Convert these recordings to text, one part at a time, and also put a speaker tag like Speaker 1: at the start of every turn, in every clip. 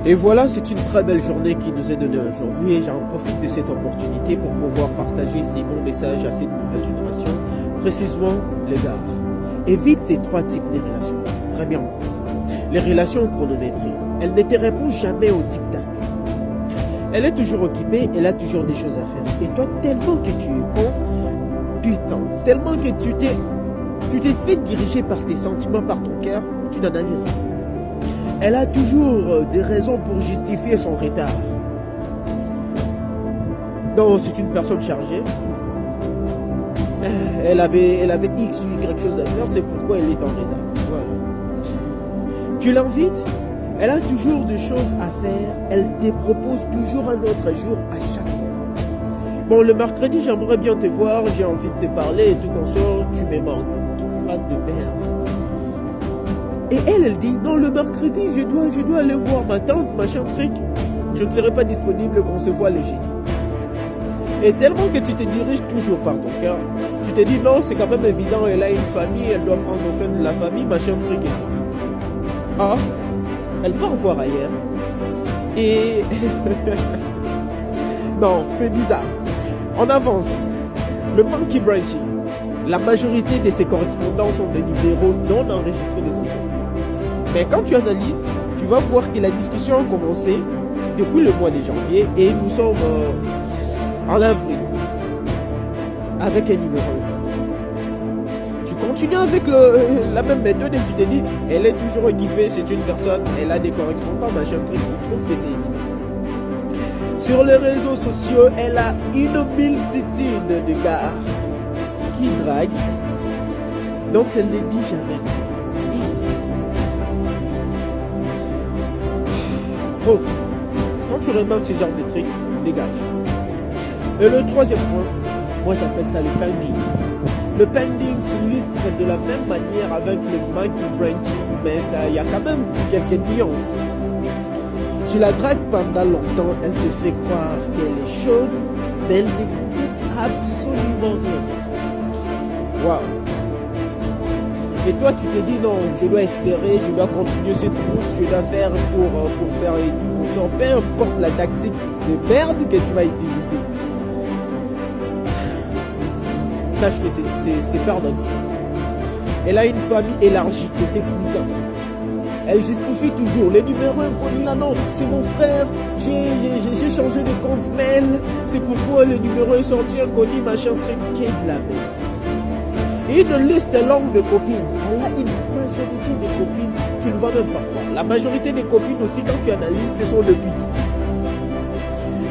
Speaker 1: Et voilà, c'est une très belle journée qui nous est donnée aujourd'hui et j'en profite de cette opportunité pour pouvoir partager ces bons messages à cette nouvelle génération. Précisément, les gars, évite ces trois types de relations. Premièrement, les relations chronométrées. Elle ne te répond jamais au tic-tac. Elle est toujours occupée, elle a toujours des choses à faire. Et toi, tellement que tu es con, putain, tellement que tu t'es fait diriger par tes sentiments, par ton cœur, tu n'analyses rien. Elle a toujours des raisons pour justifier son retard. Donc, c'est une personne chargée. Elle avait X ou Y chose à faire, c'est pourquoi elle est en retard. Voilà. Tu l'invites, elle a toujours des choses à faire, elle te propose toujours un autre jour à chaque fois. Bon, le mercredi, j'aimerais bien te voir, j'ai envie de te parler et tout consort, tu me manques. Phrase de merde. Et elle dit, non, le mercredi, je dois aller voir ma tante, machin truc. Je ne serai pas disponible qu'on se voit léger. Et tellement que tu te diriges toujours par ton cœur, tu te dis, non, c'est quand même évident, elle a une famille, elle doit prendre soin de la famille, machin truc et tout. Ah, elle part voir ailleurs. Et... non, c'est bizarre. On avance. Le monkey branching. La majorité de ces correspondants sont des numéros non enregistrés des enfants. Mais quand tu analyses, tu vas voir que la discussion a commencé depuis le mois de janvier et nous sommes en avril avec un numéro. Tu continues avec la même méthode et tu te dis, elle est toujours équipée, c'est une personne, elle a des correspondants, machin truc, tu trouves que c'est évident. Sur les réseaux sociaux, elle a une multitude de gars qui draguent, donc elle ne dit jamais. Oh, quand tu remarques ce genre de truc, dégage. Et le troisième point, moi j'appelle ça le pending. Le pending s'illustre de la même manière avec le monkey branching, mais il y a quand même quelques nuances. Tu la dragues pendant longtemps, elle te fait croire qu'elle est chaude, mais elle ne découvre absolument rien. Waouh! Et toi, tu te dis non, je dois espérer, je dois continuer cette route, je dois faire pour faire et tout. Peu importe la tactique de merde que tu vas utiliser. Sache que c'est perdant. Elle a une famille élargie, côté cousin. Elle justifie toujours les numéros inconnus. Là, non, c'est mon frère, j'ai changé de compte mail, c'est pourquoi le numéro est sorti inconnu, machin, truc, qu'est de la merde. Une liste longue de copines. Elle a une majorité de copines. Tu ne vas même pas croire. La majorité des copines aussi, quand tu analyses, ce sont le but.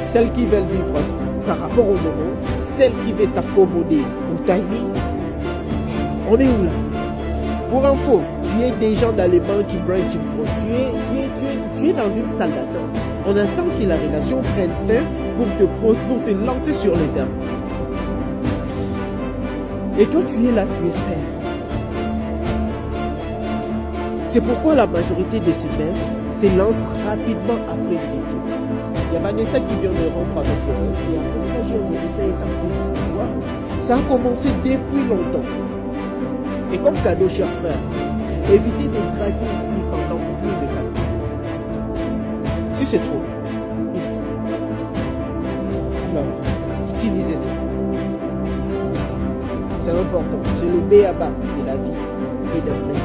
Speaker 1: Celles qui veulent vivre par rapport au moment. Celles qui veulent s'accommoder au timing. On est où là? Pour info, tu es déjà dans les banques branching pro. Tu es dans une salle d'attente. On attend que la relation prenne fin pour te lancer sur les terrains. Et toi, tu es là, tu espères. C'est pourquoi la majorité de ces meufs s'élancent rapidement après une rupture. Il y a Vanessa qui vient de rompre avec Joël et après j'ai Vanessa est en couple. Waouh, ça a commencé depuis longtemps. Et comme cadeau, cher frère, évitez de draguer une fille pendant plus de 4 ans. Si c'est trop, alors, utilisez ça. C'est important, c'est le B à bas de la vie et d'un mec.